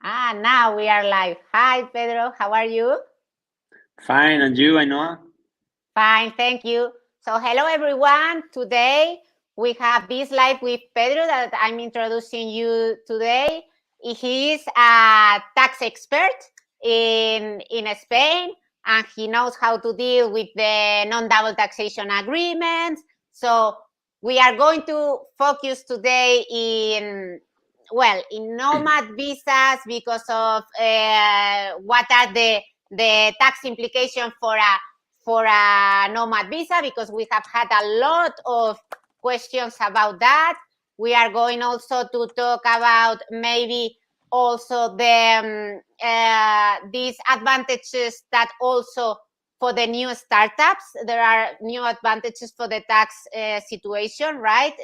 Now we are live. Hi, Pedro. How are you? Fine, and you, Ainhoa? Fine, thank you. So, hello, everyone. Today we have this live with Pedro that I'm introducing you today. He is a tax expert in Spain, and he knows how to deal with the non-double taxation agreements. So, we are going to focus today in nomad visas because of what are the tax implications for a nomad visa, because we have had a lot of questions about that. We are going also to talk about maybe also the these advantages that also for the new startups, there are new advantages for the tax situation, right,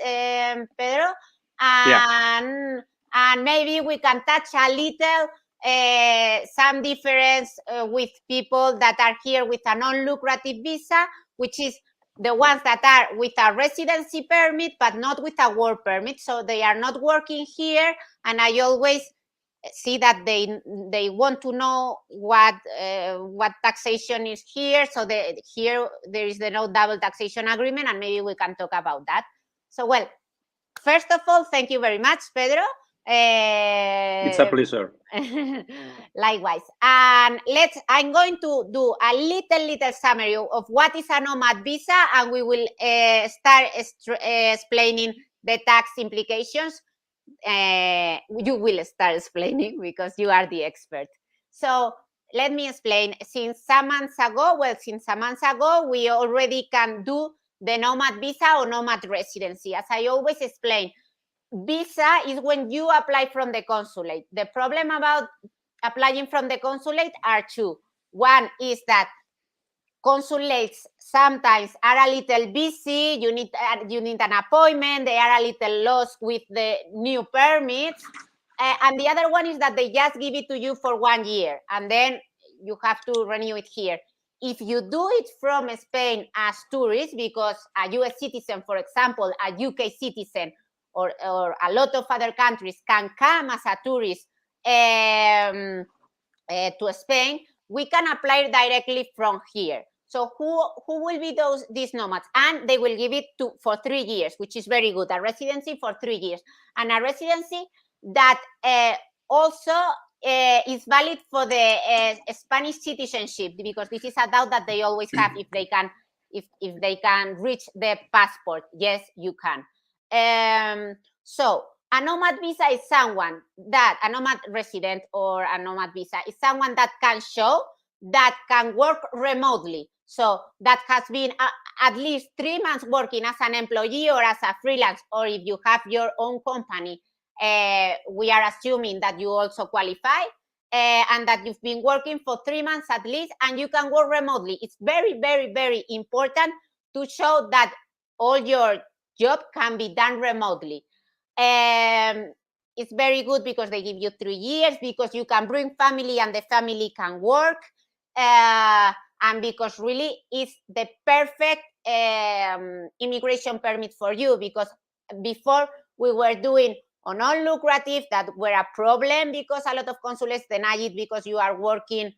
Pedro? And maybe we can touch a little some difference with people that are here with a non-lucrative visa, which is the ones that are with a residency permit but not with a work permit, so they are not working here. And I always see that they want to know what taxation is here. So here there is the no double taxation agreement, and maybe we can talk about that. So, well, first of all, thank you very much, Pedro. It's a pleasure. Likewise. And I'm going to do a little summary of what is a nomad visa, and we will start explaining the tax implications. You will start explaining because you are the expert. So let me explain. Since some months ago, we already can do the nomad visa or nomad residency. As I always explain, visa is when you apply from the consulate. The problem about applying from the consulate are two. One is that consulates sometimes are a little busy. You need an appointment. They are a little lost with the new permits. And the other one is that they just give it to you for 1 year, and then you have to renew it here. If you do it from Spain as tourist, because a US citizen, for example, a UK citizen, or a lot of other countries can come as a tourist to Spain, we can apply directly from here. So who will be these nomads? And they will give it for 3 years, which is very good. A residency for 3 years, and a residency that also is valid for the Spanish citizenship, because this is a doubt that they always have if they can reach the passport. Yes, you can. So a nomad visa is someone that, a nomad resident or a nomad visa is someone that can show that can work remotely. So that has been at least 3 months working as an employee or as a freelance, or if you have your own company, we are assuming that you also qualify, and that you've been working for 3 months at least, and you can work remotely. It's very, very, very important to show that all your job can be done remotely. It's very good because they give you 3 years, because you can bring family and the family can work, and because really it's the perfect immigration permit for you, because before we were doing non-lucrative that were a problem because a lot of consulates deny it because you are working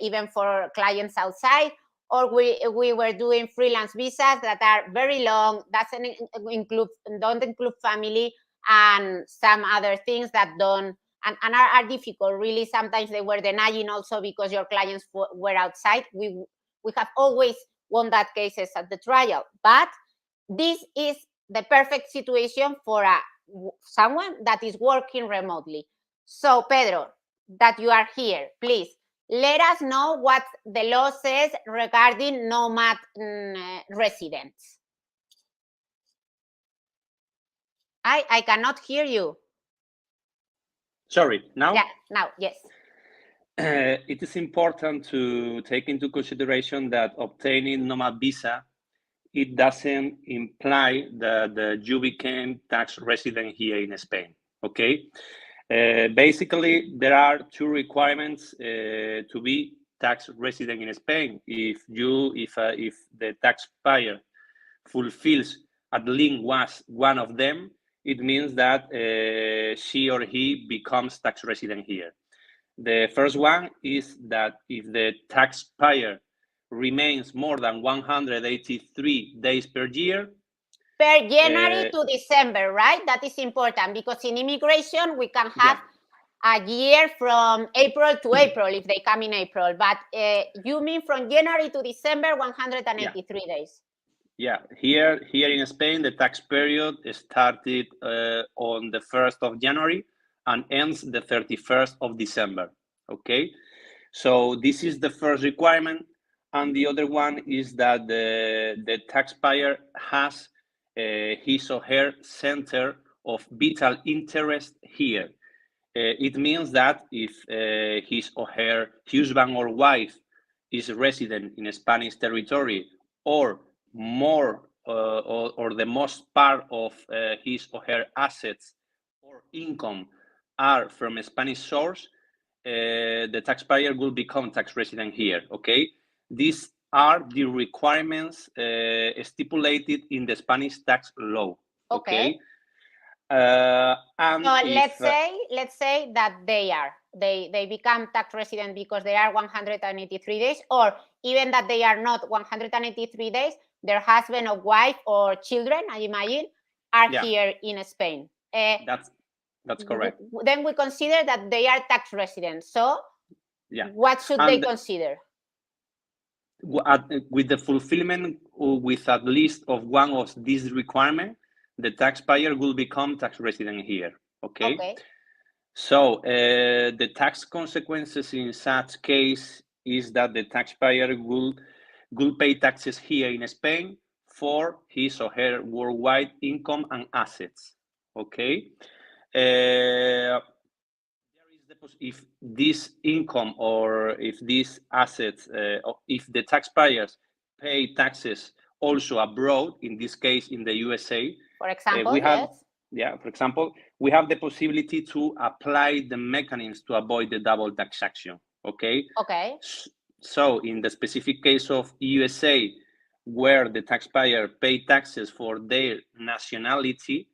even for clients outside, or we were doing freelance visas that are very long, don't include family, and some other things that don't and are difficult. Really, sometimes they were denying also because your clients were outside. We have always won that cases at the trial, but this is the perfect situation for someone that is working remotely. So, Pedro, that you are here, please let us know what the law says regarding nomad residents. I cannot hear you. Sorry, now? Yeah, now, yes. It is important to take into consideration that obtaining nomad visa, it doesn't imply that you became tax resident here in Spain, okay? Basically, there are 2 requirements to be tax resident in Spain. If the taxpayer fulfills at least one of them, it means that she or he becomes tax resident here. The first one is that if the taxpayer remains more than 183 days per year. Per January to December, right? That is important because in immigration, we can have a year from April to April if they come in April. But you mean from January to December, 183 days? Yeah, here in Spain, the tax period started on the 1st of January and ends the 31st of December, okay? So this is the first requirement. And the other one is that the taxpayer has his or her center of vital interest here. It means that if his or her husband or wife is resident in Spanish territory, or more or the most part of his or her assets or income are from a Spanish source, the taxpayer will become tax resident here, okay? These are the requirements stipulated in the Spanish tax law, okay? And so let's say that they become tax resident because they are 183 days, or even that they are not 183 days, their husband or wife or children, I imagine, are here in Spain. That's correct. Then we consider that they are tax residents. So what should they consider? With the fulfillment with at least of one of these requirements, the taxpayer will become tax resident here, okay? So the tax consequences in such case is that the taxpayer will pay taxes here in Spain for his or her worldwide income and assets, okay? If this income or if these assets, if the taxpayers pay taxes also abroad, in this case in the USA, for example, for example, we have the possibility to apply the mechanisms to avoid the double taxation, okay? So in the specific case of USA, where the taxpayer pay taxes for their nationality,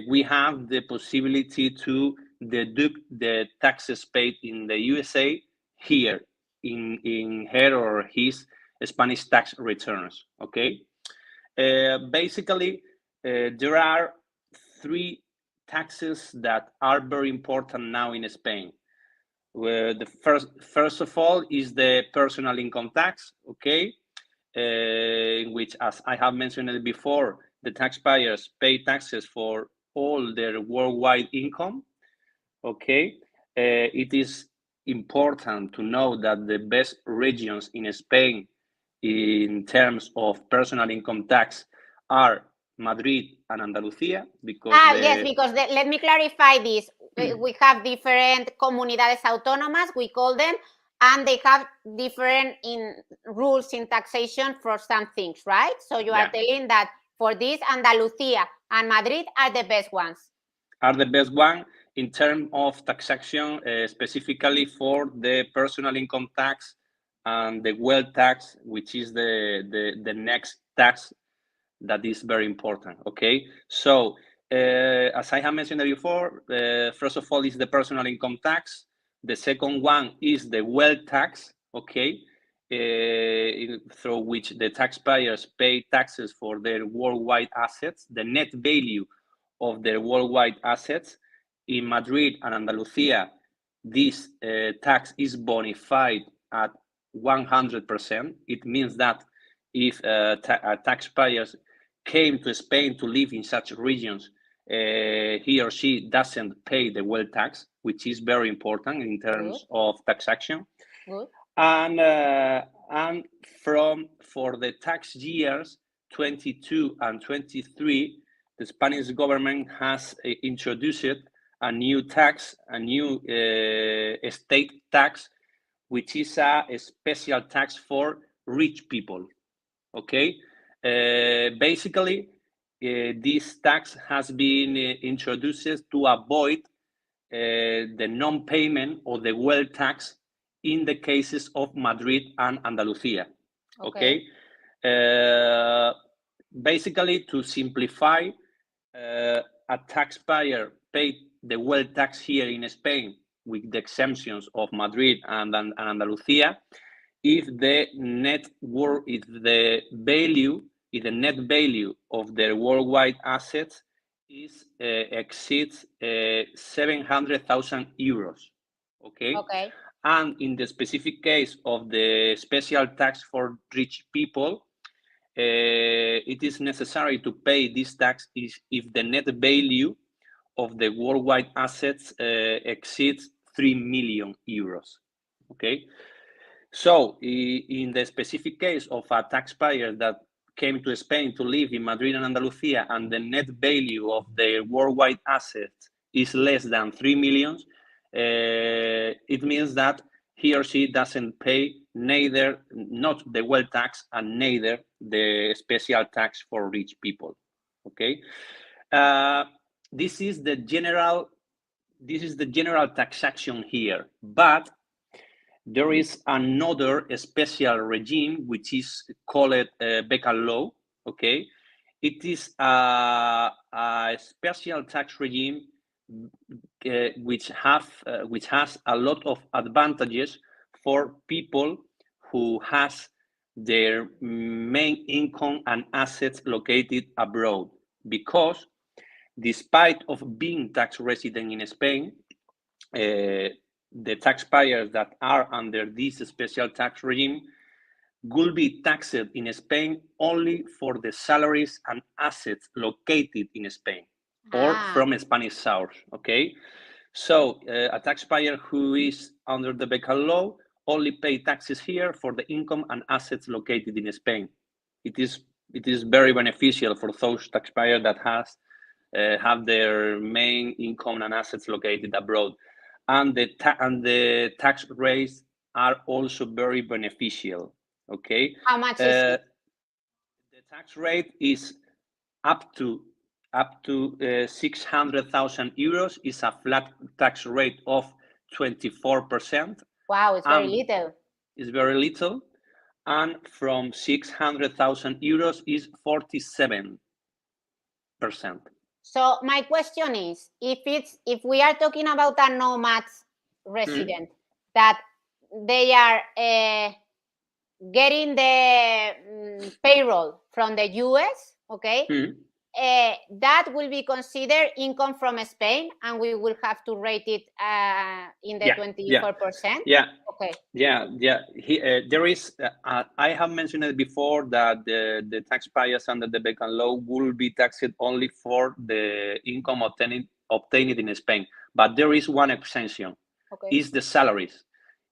we have the possibility to deduct the taxes paid in the USA here in her or his Spanish tax returns, okay? Basically, there are three taxes that are very important now in Spain. The first of all is the personal income tax, okay? In which, as I have mentioned before, the taxpayers pay taxes for all their worldwide income, okay? It is important to know that the best regions in Spain in terms of personal income tax are Madrid and Andalucía, because because let me clarify this. We have different comunidades autónomas, we call them, and they have different rules in taxation for some things, right? So you are telling that for this, Andalucía and Madrid are the best ones. Are the best one in terms of taxation, specifically for the personal income tax and the wealth tax, which is the next tax that is very important, okay? So, as I have mentioned before, first of all is the personal income tax. The second one is the wealth tax, okay? Through which the taxpayers pay taxes for their worldwide assets, the net value of their worldwide assets. In Madrid and Andalucía, this tax is bonified at 100%. It means that if taxpayers came to Spain to live in such regions, he or she doesn't pay the wealth tax, which is very important in terms of taxation. And for the tax years 22 and 23, the Spanish government has introduced a new tax, a new state tax, which is a special tax for rich people, okay? Basically, this tax has been introduced to avoid the non-payment of the wealth tax in the cases of Madrid and Andalucía, okay? Basically, to simplify, a taxpayer paid the wealth tax here in Spain, with the exemptions of Madrid and Andalusia, if the net value of their worldwide assets exceeds 700,000 euros. Okay. Okay. And in the specific case of the special tax for rich people, it is necessary to pay this tax if the net value of the worldwide assets exceeds 3 million euros. Okay. So in the specific case of a taxpayer that came to Spain to live in Madrid and Andalusia, and the net value of their worldwide assets is less than 3 million, it means that he or she doesn't pay not the wealth tax and neither the special tax for rich people. Okay, this is the general taxation here, but there is another special regime which is called Becca law. Okay, it is a special tax regime which has a lot of advantages for people who has their main income and assets located abroad, because despite of being tax resident in Spain, the taxpayers that are under this special tax regime will be taxed in Spain only for the salaries and assets located in Spain or from a Spanish source. Okay, so a taxpayer who is under the Becca law only pay taxes here for the income and assets located in Spain. It is very beneficial for those taxpayers that have their main income and assets located abroad. And the tax rates are also very beneficial. Okay. How much is it? The tax rate is up to 600,000 euros. Is a flat tax rate of 24%. Wow, it's very little. It's very little, and from 600,000 euros is 47%. So my question is, if we are talking about a nomad resident that they are getting the payroll from the US, okay, that will be considered income from Spain, and we will have to rate it in the 24%. Yeah. Okay. Yeah. There is. I have mentioned it before that the taxpayers under the Becca law will be taxed only for the income obtained in Spain, but there is one exception. Okay. Is the salaries.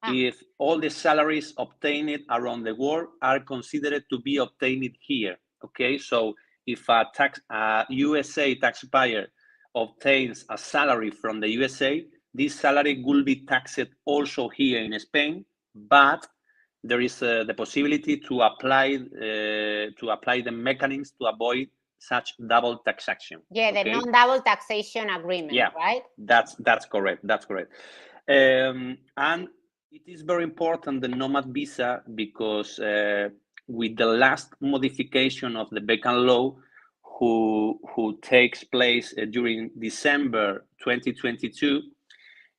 If all the salaries obtained around the world are considered to be obtained here. Okay, so if a USA taxpayer obtains a salary from the USA, this salary will be taxed also here in Spain, but there is the possibility to apply the mechanisms to avoid such double taxation. Yeah, the non-double taxation agreement, right? That's correct. That's correct. And it is very important, the nomad visa, because with the last modification of the Becca law, who takes place during December 2022,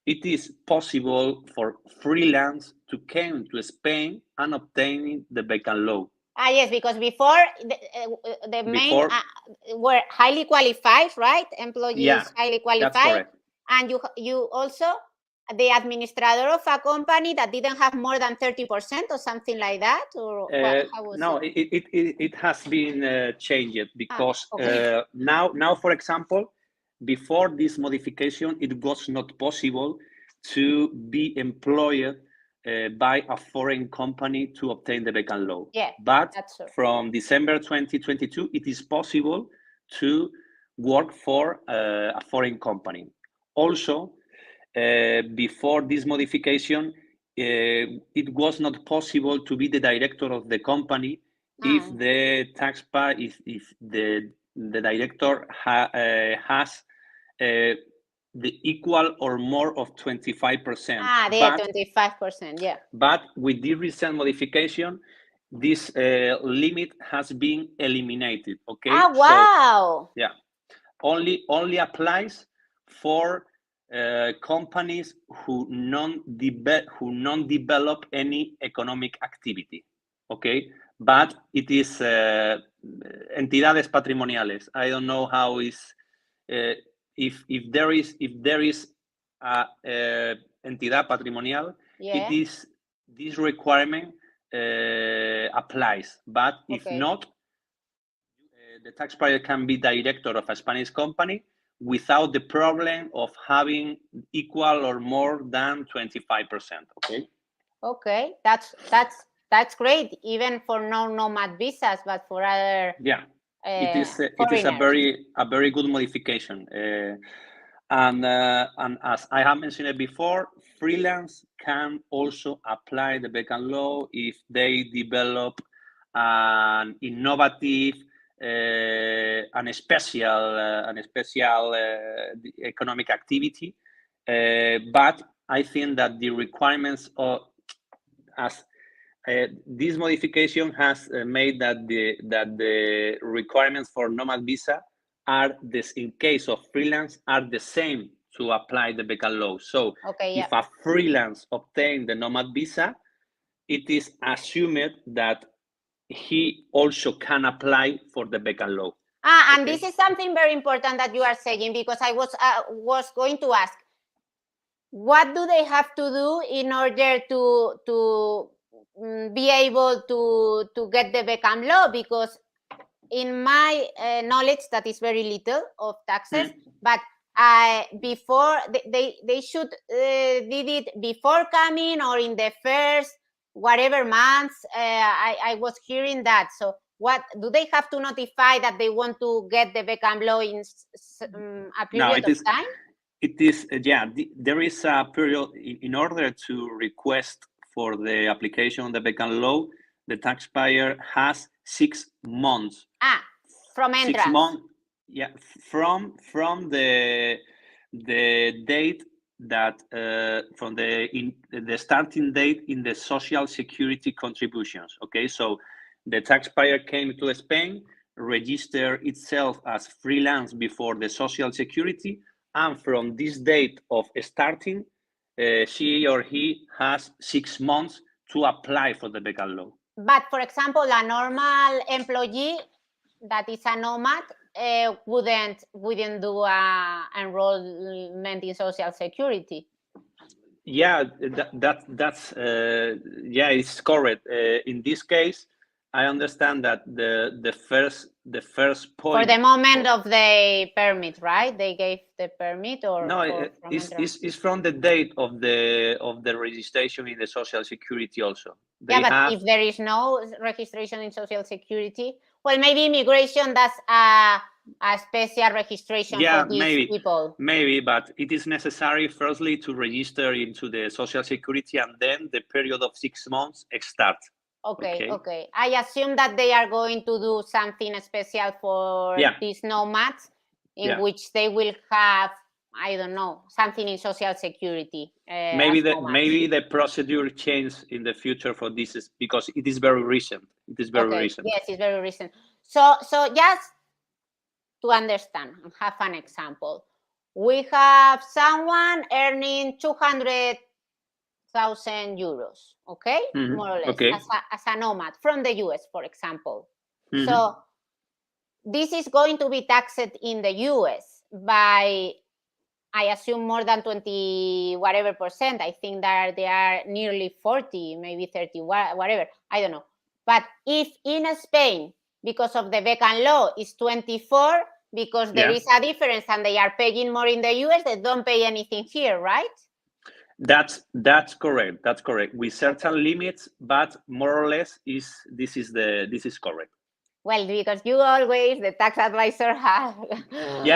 it is possible for freelance to come to Spain and obtain the Becca law. Yes, because before the main were highly qualified, right? Employees highly qualified. That's correct. And you also the administrator of a company that didn't have more than 30% or something like that, or no, it has been changed, because now, for example, before this modification, it was not possible to be employed by a foreign company to obtain the Becca law. Yeah, but from December 2022, it is possible to work for a foreign company. Also, before this modification, it was not possible to be the director of the company if the taxpayer, if the director has the equal or more of 25%. The 25%, yeah. But with the recent modification, this limit has been eliminated. Okay. Wow. So, yeah. only applies for companies who non-develop any economic activity, okay? But it is entidades patrimoniales. I don't know how is if there is a entidad patrimonial, it is this requirement applies. But if not, the taxpayer can be director of a Spanish company without the problem of having equal or more than 25%. Okay. Okay, that's great, even for non-nomad visas, but for other it is a very good modification. And as I have mentioned before, freelance can also apply the Beckham law if they develop an innovative and special economic activity. But I think that the requirements of this modification has made that the requirements for nomad visa are this, in case of freelance, are the same to apply the Beckham law. So if a freelance obtains the nomad visa, it is assumed that he also can apply for the Beckham law. And this is something very important that you are saying, because I was going to ask, what do they have to do in order to be able to get the Beckham law? Because in my knowledge, that is very little of taxes, but before they should did it before coming or in the first whatever months. I was hearing that. So what do they have to notify that they want to get the Beckham law in a period of time? It is, there is a period in order to request for the application of the Beckham law. The taxpayer has 6 months. From entrance. 6 months, from the date that from the starting date in the social security contributions. Okay, so the taxpayer came to Spain, registered itself as freelance before the social security, and from this date of starting, she or he has 6 months to apply for the Beckham law. But for example, a normal employee that is a nomad wouldn't do a enrollment in social security. That's it's correct. In this case, I understand that the first point, for the moment of the permit, right? They gave the permit, or no, it's from the date of the registration in the social security also. But if there is no registration in social security, well, maybe immigration does a special registration for these people. Maybe, but it is necessary firstly to register into the social security, and then the period of 6 months starts. Okay. I assume that they are going to do something special for these nomads, in which they will have, I don't know, something in social security. Maybe the procedure changes in the future for this, because it is very recent. It is very recent. Yes, it's very recent. So just to understand and have an example, we have someone earning 200,000 euros, okay, more or less, as a nomad from the US, for example. So this is going to be taxed in the US by, I assume, more than 20 whatever percent. I think that they are nearly 40, maybe 30, whatever, I don't know. But if in Spain, because of the Beckham law, is 24, because there is a difference and they are paying more in the US, they don't pay anything here, right? That's correct. That's correct. With certain limits, but more or less this is correct. Well, because you always, the tax advisor, have we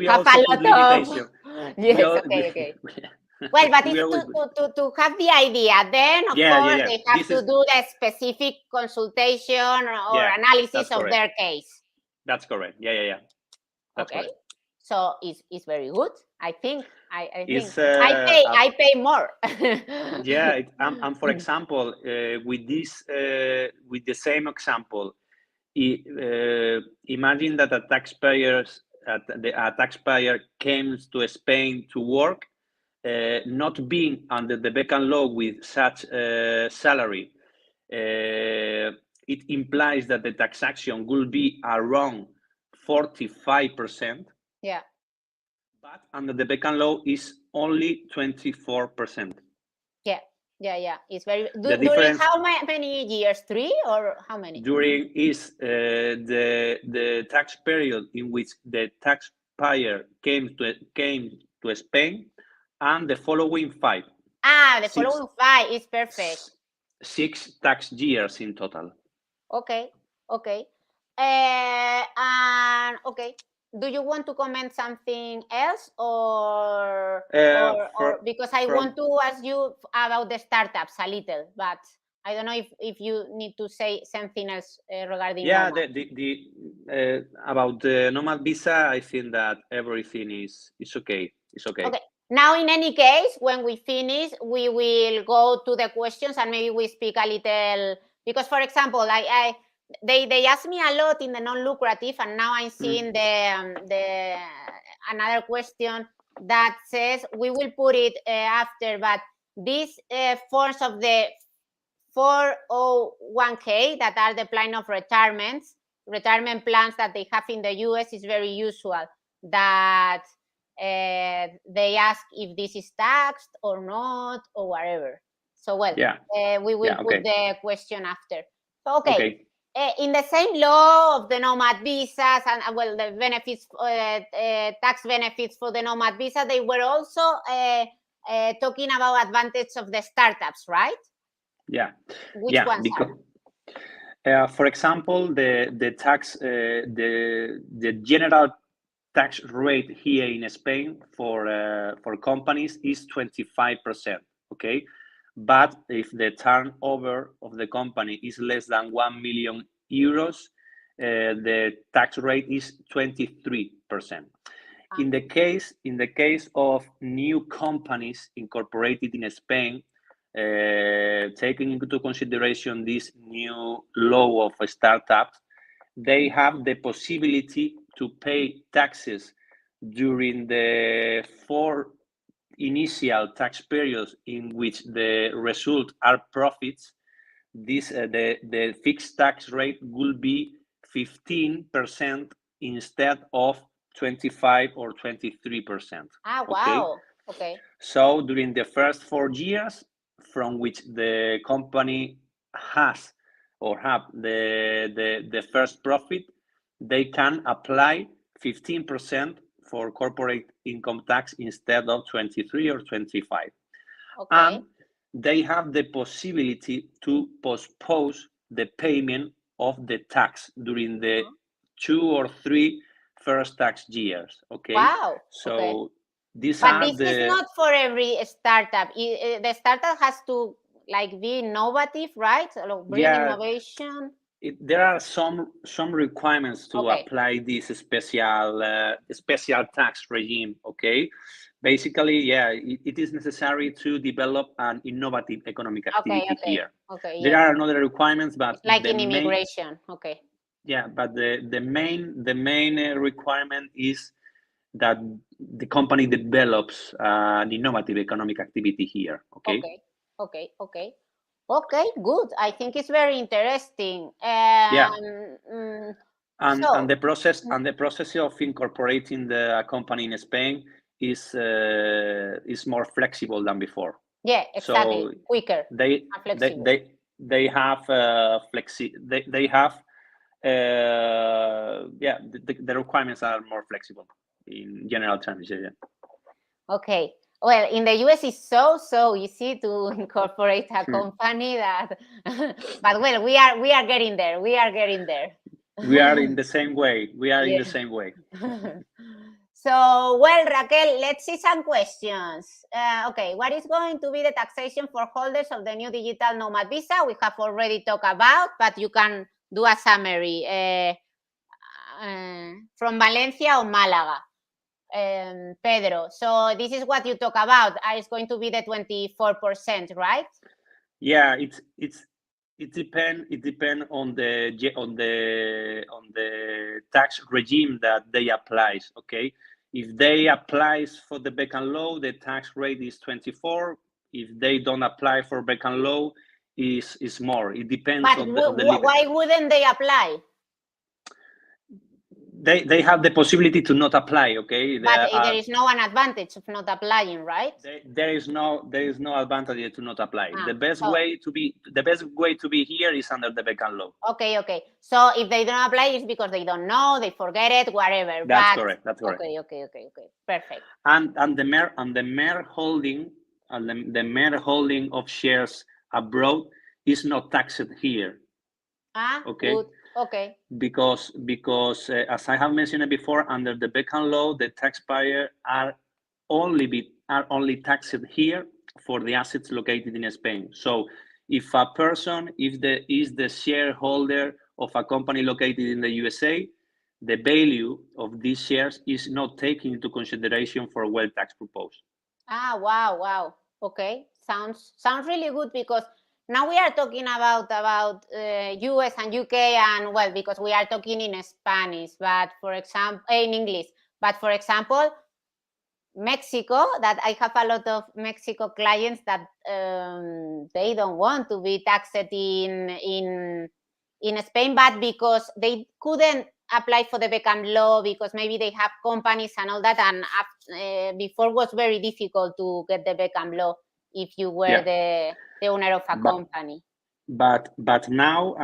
have also a put lot limitation. Yes, okay. Well, but it's to have the idea. Then, of course, they have to do the specific consultation or analysis of their case. That's correct. That's correct. So it's very good. I think I pay more. And for example, with the same example, imagine that a taxpayer a taxpayer comes to Spain to work, not being under the Becan law with such salary, it implies that the taxation will be around 45%. Yeah. But under the Becan law is only 24%. Yeah. It's very during how many years? 3 or how many? During is the tax period in which the taxpayer came to Spain, and the following 5. The following 5 is perfect. 6 tax years in total. Okay. And okay. Do you want to comment something else, or because I want to ask you about the startups a little, but I don't know if you need to say something else regarding Nomad. About the Nomad visa, I think that everything is okay. It's okay. Okay. Now, in any case, when we finish, we will go to the questions and maybe we speak a little, because, for example, they ask me a lot in the non-lucrative, and now I'm seeing the another question that says we will put it after, but these forms of the 401k that are the plan of retirement plans that they have in the US is very usual that they ask if this is taxed or not or whatever. So, well, we will put the question after. So, okay. In the same law of the Nomad visas and, well, the benefits, tax benefits for the Nomad visa, they were also talking about advantage of the startups, right? Yeah. Which ones are? For example, the tax, the general tax rate here in Spain for companies is 25%. Okay, but if the turnover of the company is less than 1 million euros, the tax rate is 23%. In the case of new companies incorporated in Spain, taking into consideration this new law of startups, they have the possibility to pay taxes during the 4 initial tax periods in which the result are profits. This the fixed tax rate will be 15% instead of 25 or 23%. Wow. Okay. So during the first 4 years from which the company has or have the first profit, they can apply 15% for corporate income tax instead of 23 or 25. Okay. And they have the possibility to postpone the payment of the tax during the 2 or 3 first tax years. Okay. Wow. So these but are this is not for every startup. The startup has to be innovative, right? Bring innovation. There are some requirements to apply this special tax regime. Okay, basically, it is necessary to develop an innovative economic activity here. There are another requirements, but it's like in immigration. But the main requirement is that the company develops an innovative economic activity here. Okay, good. I think it's very interesting. And the process of incorporating the company in Spain is more flexible than before. Yeah, exactly. So quicker. They have they have the requirements are more flexible in general terms. Okay. Well, in the US, it's so easy to incorporate a company that, but well, we are getting there. We are getting there. We are in the same way. In the same way. So, well, Raquel, let's see some questions. Okay, what is going to be the taxation for holders of the new digital nomad visa? We have already talked about, but you can do a summary from Valencia or Malaga. Pedro, so this is what you talk about. It's going to be the 24%, right? Yeah, It depends on the tax regime that they applies. Okay, if they applies for the Becan law, the tax rate is 24. If they don't apply for Becan law, is more. It depends on the limit. Why wouldn't they apply? They have the possibility to not apply. Okay, but there is no an advantage of not applying, right? There is no advantage to not apply. The best way to be here is under the Becan law. Okay. So if they don't apply, it's because they don't know, they forget it, whatever. That's correct. Okay. Perfect. And the mere holding of shares abroad is not taxed here. Okay. Good. Okay. Because as I have mentioned before, under the Becan law, the taxpayer are only taxed here for the assets located in Spain. So if a person is the shareholder of a company located in the USA, the value of these shares is not taken into consideration for wealth tax purpose. Wow. Okay. Sounds really good, because now we are talking about US and UK, and well, because we are talking in Spanish, but for example, in English. But for example, Mexico, that I have a lot of Mexico clients that they don't want to be taxed in Spain, but because they couldn't apply for the Becan law because maybe they have companies and all that, and before was very difficult to get the Becan law if you were the owner of a company. But now,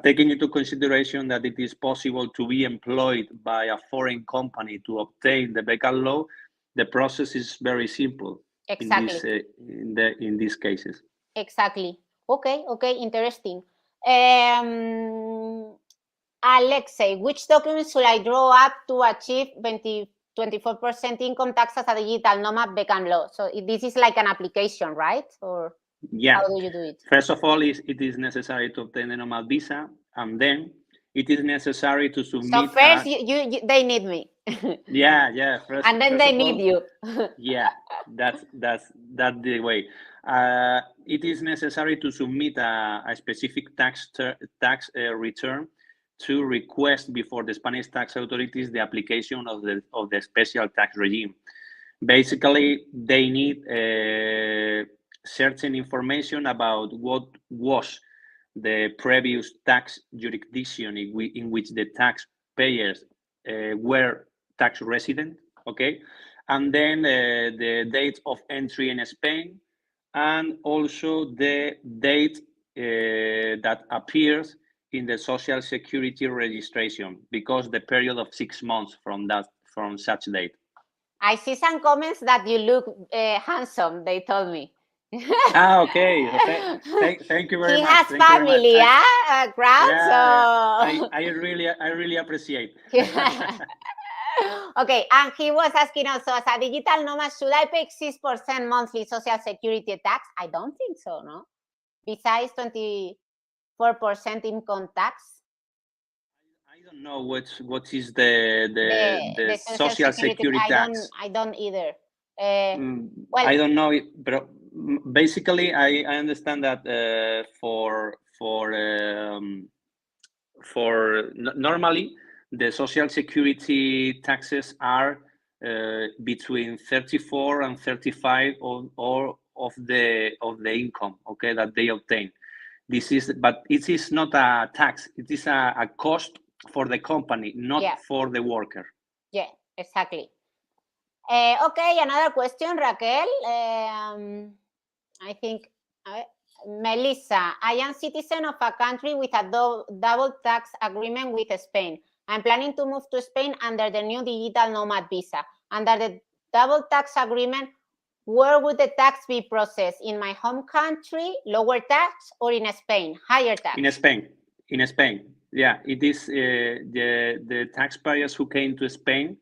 taking into consideration that it is possible to be employed by a foreign company to obtain the Becan law, the process is very simple. Exactly. In these cases. Exactly. Okay. Interesting. Alexei, which documents should I draw up to achieve 24% income tax as a digital nomad Becan law? So this is like an application, right? Or how do you do it? First of all, it is necessary to obtain a nomad visa, and then it is necessary to submit. So first, they need me. First, and then they need you. That's the way. It is necessary to submit a specific tax return to request before the Spanish tax authorities the application of the special tax regime. Basically, they need certain information about what was the previous tax jurisdiction in which the taxpayers were tax resident, okay? And then the date of entry in Spain, and also the date that appears in the Social Security registration, because the period of 6 months from such date. I see some comments that you look handsome, they told me. Okay. Thank you very much. He has family, crowd. So I really appreciate. Okay, and he was asking also, as a digital nomad, should I pay 6% monthly social security tax? I don't think so, no? Besides 24% income tax. I don't know what is the social security tax. I don't either. Well, I don't know, but basically I understand that for normally the social security taxes are between 34 and 35 of the income, okay, that they obtain. But it is not a tax. It is a cost for the company, not for the worker. Yeah, exactly. Okay, another question, Raquel. I think Melissa, I am citizen of a country with a double tax agreement with Spain. I'm planning to move to Spain under the new digital nomad visa. Under the double tax agreement, where would the tax be processed? In my home country, lower tax, or in Spain, higher tax? In Spain. Yeah, it is the taxpayers who came to Spain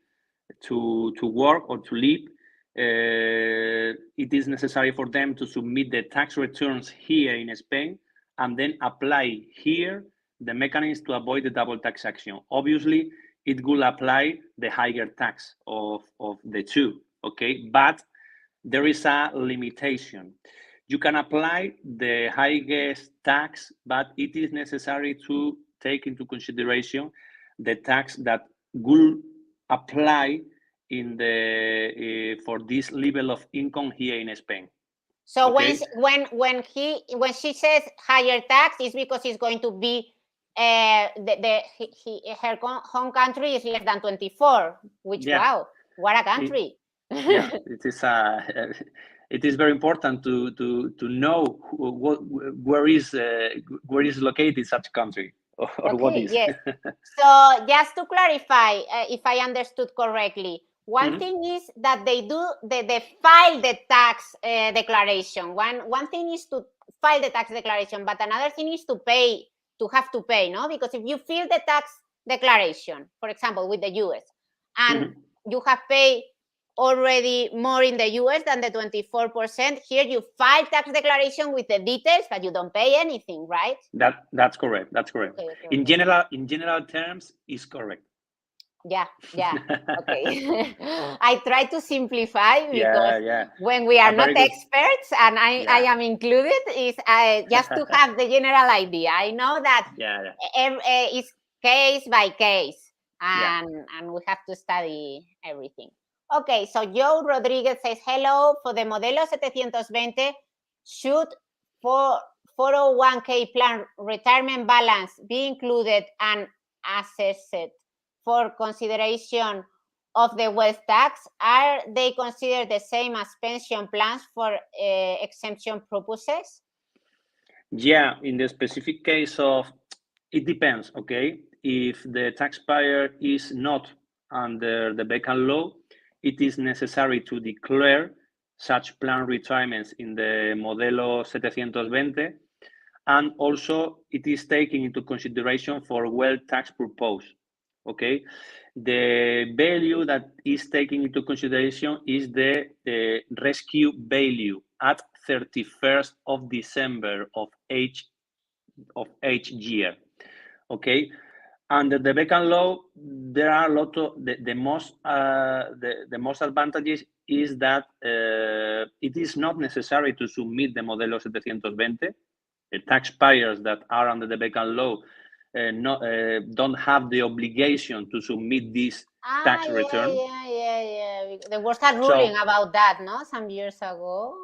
to work or to live. It is necessary for them to submit the tax returns here in Spain and then apply here the mechanism to avoid the double taxation. Obviously, it will apply the higher tax of the two, okay? But there is a limitation. you can apply the highest tax, but it is necessary to take into consideration the tax that will apply in the for this level of income here in Spain. So okay? when she says higher tax, is because it's going to be her home country is less than 24. Which wow, what a country! It is very important to know where is located such country or okay, what is. Yes. So just to clarify, if I understood correctly, one thing is that they file the tax declaration. One thing is to file the tax declaration, but another thing is to have to pay, no? Because if you fill the tax declaration, for example, with the US, and you have paid already more in the US than the 24%, here you file tax declaration with the details, but you don't pay anything, right? That's correct. That's correct. Okay. In general terms, is correct. Yeah. Okay. I try to simplify because when we are not experts, and I am included, is just to have the general idea. I know that it's case by case, and we have to study everything. Okay, so Joe Rodriguez says, hello, for the Modelo 720, should 401k plan retirement balance be included and assessed for consideration of the wealth tax? Are they considered the same as pension plans for exemption purposes? Yeah, in the specific case of, it depends, okay? If the taxpayer is not under the Beckham law, it is necessary to declare such plan retirements in the Modelo 720, and also it is taken into consideration for wealth tax purpose, okay? The value that is taken into consideration is the rescue value at 31st of December of each year, okay? Under the Beckham law, there are a lot of the most advantages is that it is not necessary to submit the Modelo 720. The taxpayers that are under the Beckham law don't have the obligation to submit this tax return. Yeah. There was a ruling about that, no? Some years ago.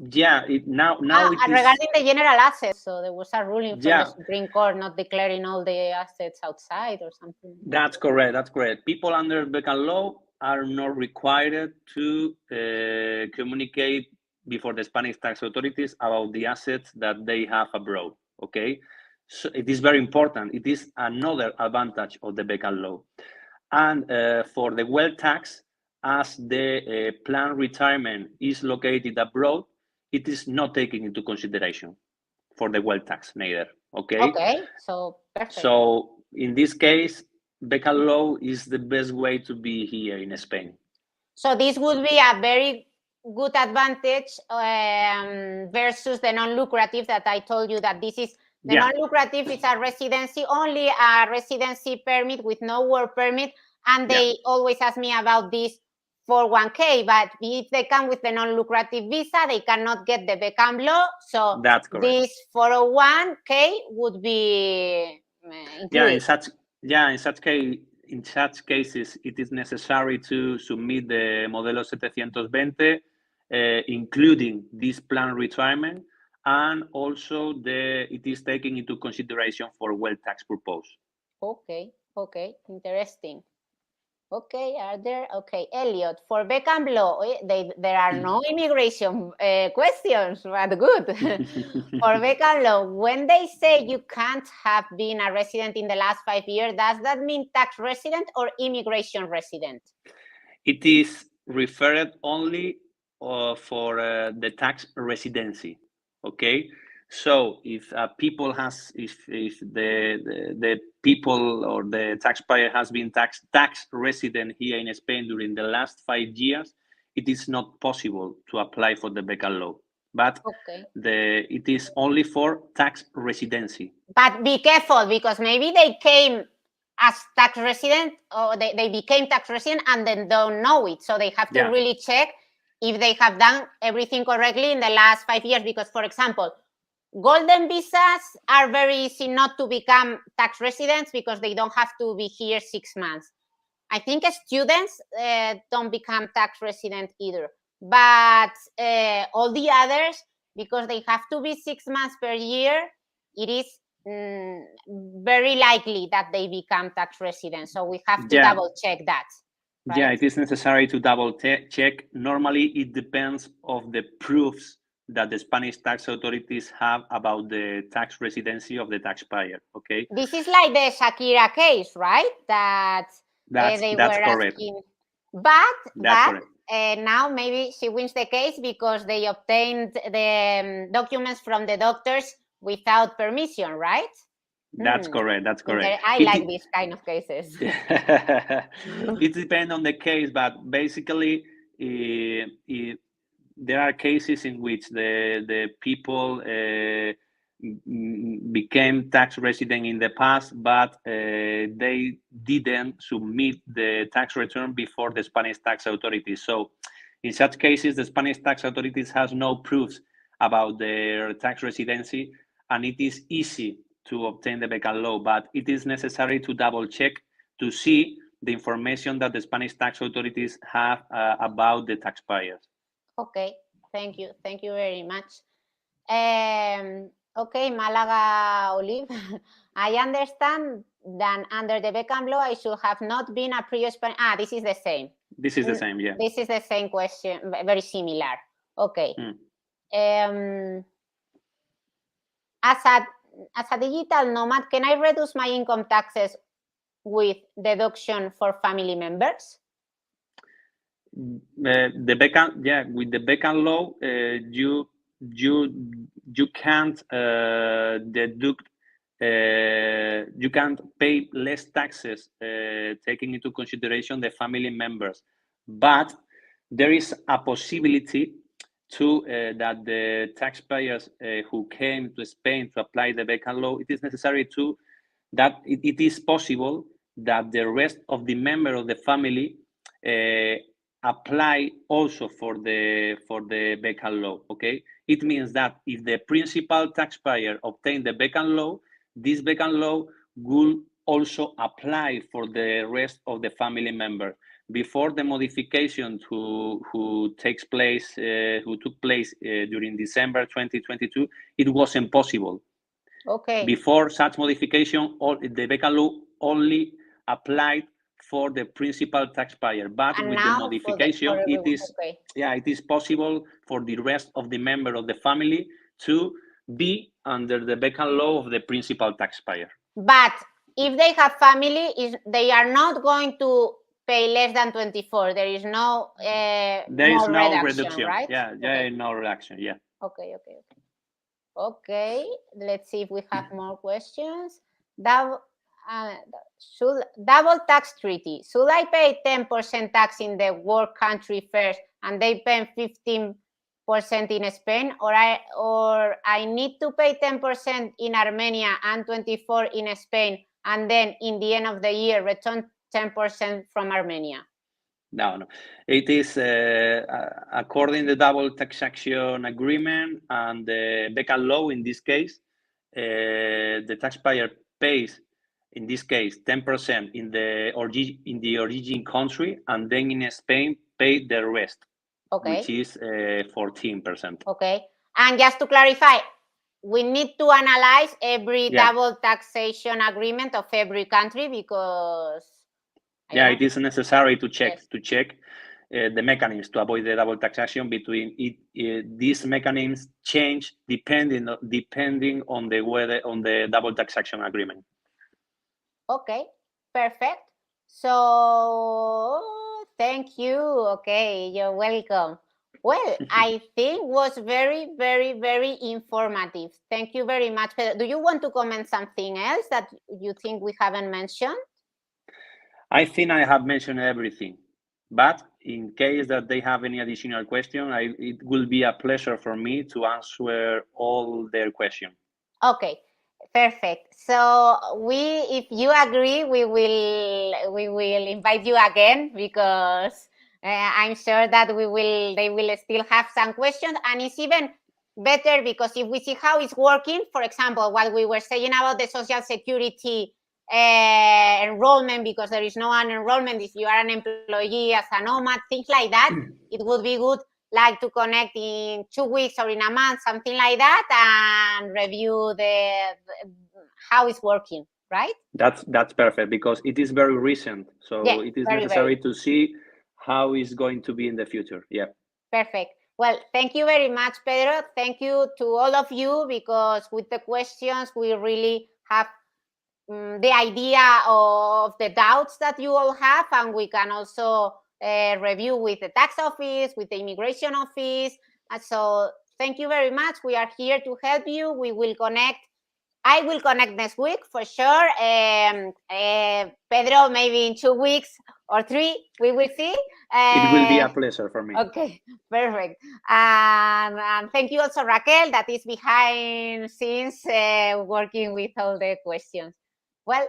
Yeah, now it is regarding the general assets. So there was a ruling from the Supreme Court not declaring all the assets outside or something. That's correct. That's correct. People under Beckham law are not required to communicate before the Spanish tax authorities about the assets that they have abroad. Okay, so it is very important. It is another advantage of the Beckham law. And for the wealth tax, as the plan retirement is located abroad, it is not taken into consideration for the wealth tax neither. Okay, so perfect. So in this case, Beckham law is the best way to be here in Spain. So this would be a very good advantage versus the non-lucrative that I told you that this is the non-lucrative is a residency, only a residency permit with no work permit, and they always ask me about this 401k, but if they come with the non-lucrative visa, they cannot get the Beckham law, so this 401k would be included. In such cases, it is necessary to submit the Modelo 720, including this plan retirement, and also it is taken into consideration for wealth tax purpose. Okay, interesting. Okay, Elliot, for Beckham law, there are no immigration questions, but good. For Beckham law, when they say you can't have been a resident in the last 5 years, does that mean tax resident or immigration resident? It is referred only for the tax residency, okay? So if the people or the taxpayer has been tax resident here in Spain during the last 5 years, it is not possible to apply for the Beckham law. But it is only for tax residency. But be careful, because maybe they came as tax resident, or they became tax resident and then don't know it. So they have to really check if they have done everything correctly in the last 5 years. Because, for example, golden visas are very easy not to become tax residents because they don't have to be here 6 months. I think students don't become tax resident either. But all the others, because they have to be 6 months per year, it is very likely that they become tax residents. So we have to double check that. Right? Yeah, it is necessary to double check. Normally, it depends of the proofs that the Spanish tax authorities have about the tax residency of the taxpayer. Okay. This is like the Shakira case, right? That's correct. Asking. But now maybe she wins the case because they obtained the documents from the doctors without permission, right? That's correct. I like these kind of cases. It depends on the case, but basically, there are cases in which the people became tax resident in the past, but they didn't submit the tax return before the Spanish tax authorities. So in such cases, the Spanish tax authorities has no proofs about their tax residency, and it is easy to obtain the vacant law, but it is necessary to double check to see the information that the Spanish tax authorities have about the taxpayers. Okay, thank you very much. Okay, Malaga Olive, I understand that under the vacant law I should have not been a previous. This is the same. This is the same, yeah. This is the same question, very similar. Okay. As a digital nomad, can I reduce my income taxes with deduction for family members? With the vacant law, you can't deduct. You can't pay less taxes, taking into consideration the family members. But there is a possibility to that the taxpayers who came to Spain to apply the vacant law, it is necessary to that it is possible that the rest of the member of the family apply also for the vacant law. Okay, it means that if the principal taxpayer obtained the vacant law, this vacant law will also apply for the rest of the family members. Before the modification who took place during December 2022, it was impossible. Okay. Before such modification, the vacant law only applied for the principal taxpayer, but with the modification, it is possible for the rest of the members of the family to be under the vacant law of the principal taxpayer. But if they have family, they are not going to pay less than 24. There is no reduction, right? No reduction. Yeah. Okay. Let's see if we have more questions. Double tax treaty. Should I pay 10% tax in the work country first and they pay 15% in Spain, or I need to pay 10% in Armenia and 24% in Spain, and then in the end of the year return 10% from Armenia? No. It is according to the double taxation agreement and the vacant law. In this case, the taxpayer pays, in this case, 10% in the origin country, and then in Spain pay the rest, which is 14%. Okay. And just to clarify, we need to analyze every double taxation agreement of every country because. It is necessary to check the mechanisms to avoid the double taxation between these mechanisms change depending on the double taxation agreement. Okay, perfect. So thank you. Okay, you're welcome. Well, I think was very, very, very informative. Thank you very much. Do you want to comment something else that you think we haven't mentioned? I think I have mentioned everything, but in case that they have any additional question, it will be a pleasure for me to answer all their questions. Okay, perfect. So if you agree, we will invite you again because I'm sure that they will still have some questions, and it's even better because if we see how it's working, for example, what we were saying about the Social Security enrollment, because there is no enrollment if you are an employee as a nomad, things like that, it would be good like to connect in 2 weeks or in a month, something like that, and review how it's working, right? That's perfect, because it is very recent, so yeah, it is very, necessary very. to see how it's going to be in the future. Yeah. Perfect. Well, thank you very much, Pedro. Thank you to all of you, because with the questions, we really have the idea of the doubts that you all have, and we can also review with the tax office, with the immigration office. So thank you very much. We are here to help you. We will connect. I will connect next week for sure. Pedro, maybe in 2 weeks or 3, we will see. It will be a pleasure for me. Okay, perfect. And thank you also, Raquel, that is behind scenes working with all the questions. Well,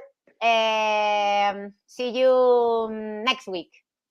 see you next week.